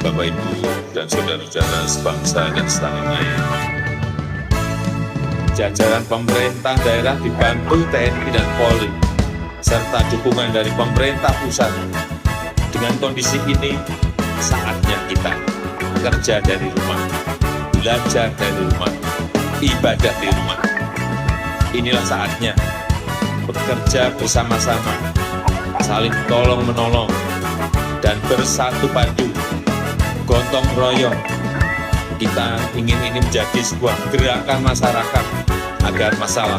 Bapak Ibu dan saudara-saudara sebangsa dan setanah air. Jajaran pemerintah daerah dibantu TNI dan Polri, serta dukungan dari pemerintah pusat. Dengan kondisi ini, saatnya kita kerja dari rumah, belajar dari rumah, ibadah di rumah. Inilah saatnya bekerja bersama-sama, saling tolong-menolong, dan bersatu padu, gotong royong. Kita ingin ini menjadi sebuah gerakan masyarakat agar masalah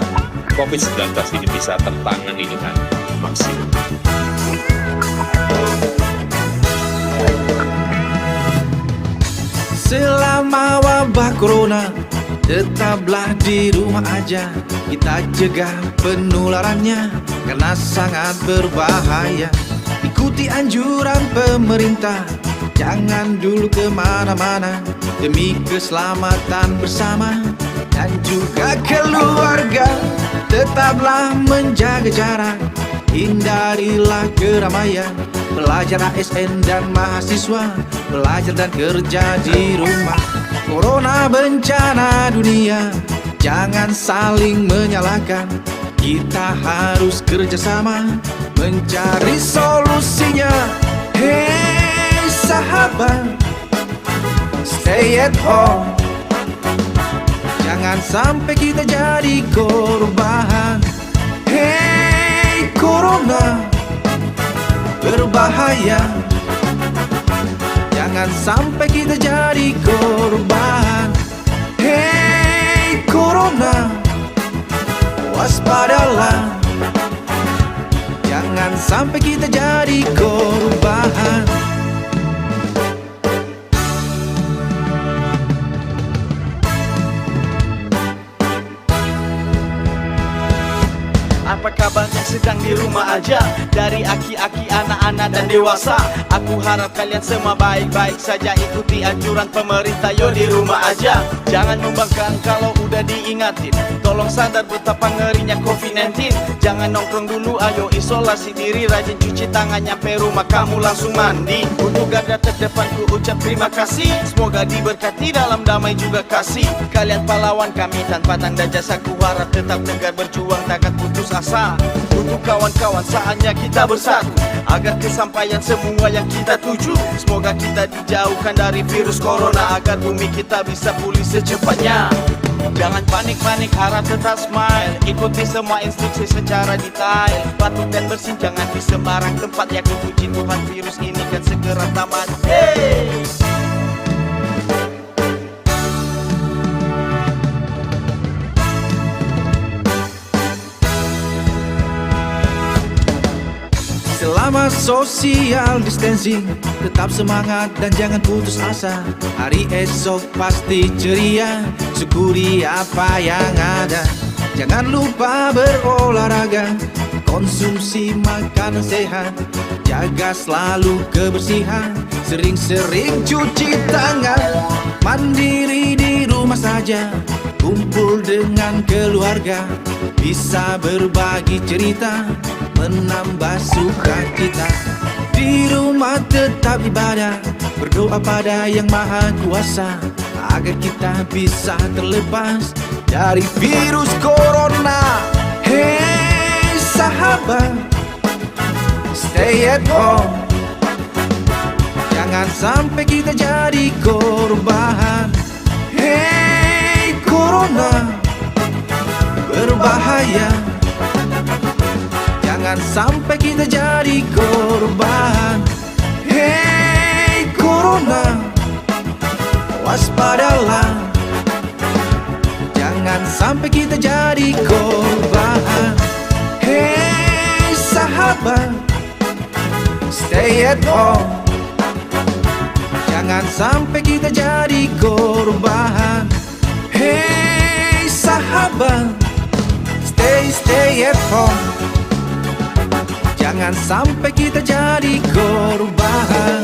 COVID-19 ini bisa tertangani dengan maksimal. Selama wabah corona, tetaplah di rumah aja. Kita cegah penularannya karena sangat berbahaya. Ikuti anjuran pemerintah, jangan dulu kemana-mana, demi keselamatan bersama dan juga keluarga. Tetaplah menjaga jarak, hindarilah keramaian. Pelajar ASN dan mahasiswa, belajar dan kerja di rumah. Corona bencana dunia, jangan saling menyalahkan. Kita harus kerjasama mencari solusinya. Hey sahabat, stay at home. Jangan sampai kita jadi korban. Hey corona, berbahaya. Jangan sampai kita jadi korban. Hey corona, waspadalah. Jangan sampai kita jadi korban. Apa kabar yang sedang di rumah aja? Dari aki-aki, anak-anak dan dewasa, aku harap kalian semua baik-baik saja. Ikuti anjuran pemerintah, yo di rumah aja. Jangan membangkang kalau udah diingatin. Tolong sadar betapa ngerinya COVID-19. Jangan nongkrong dulu, ayo isolasi diri. Rajin cuci tangan, nyampe rumah kamu langsung mandi. Untuk garda terdepan ku ucap terima kasih. Semoga diberkati dalam damai juga kasih. Kalian pahlawan kami tanpa tanda jasa. Ku harap tetap tegar berjuang, takkan putus asa. Untuk kawan-kawan saatnya kita bersatu, agar kesampaian semua yang kita tuju. Semoga kita dijauhkan dari virus corona, agar bumi kita bisa pulih secepatnya. Jangan panik-panik, harap tetap smile. Ikuti semua instruksi secara detail. Batuk dan bersin jangan di sembarang tempat. Ya puji Tuhan virus ini kan segera tamat. Hey! Selama social distancing, tetap semangat dan jangan putus asa. Hari esok pasti ceria, syukuri apa yang ada. Jangan lupa berolahraga, konsumsi makanan sehat, jaga selalu kebersihan, sering-sering cuci tangan. Mandiri di rumah saja, kumpul dengan keluarga, bisa berbagi cerita, menambah sukacita. Di rumah tetap ibadah, berdoa pada Yang Maha Kuasa, agar kita bisa terlepas dari virus corona. Hey sahabat, stay at home. Jangan sampai kita jadi korban. Hey corona, berbahaya. Jangan sampai kita jadi korban. Hey corona, waspadalah. Jangan sampai kita jadi korban. Hey sahabat, stay at home. Jangan sampai kita jadi korban. Hey sahabat, stay at home. Jangan sampai kita jadi korban.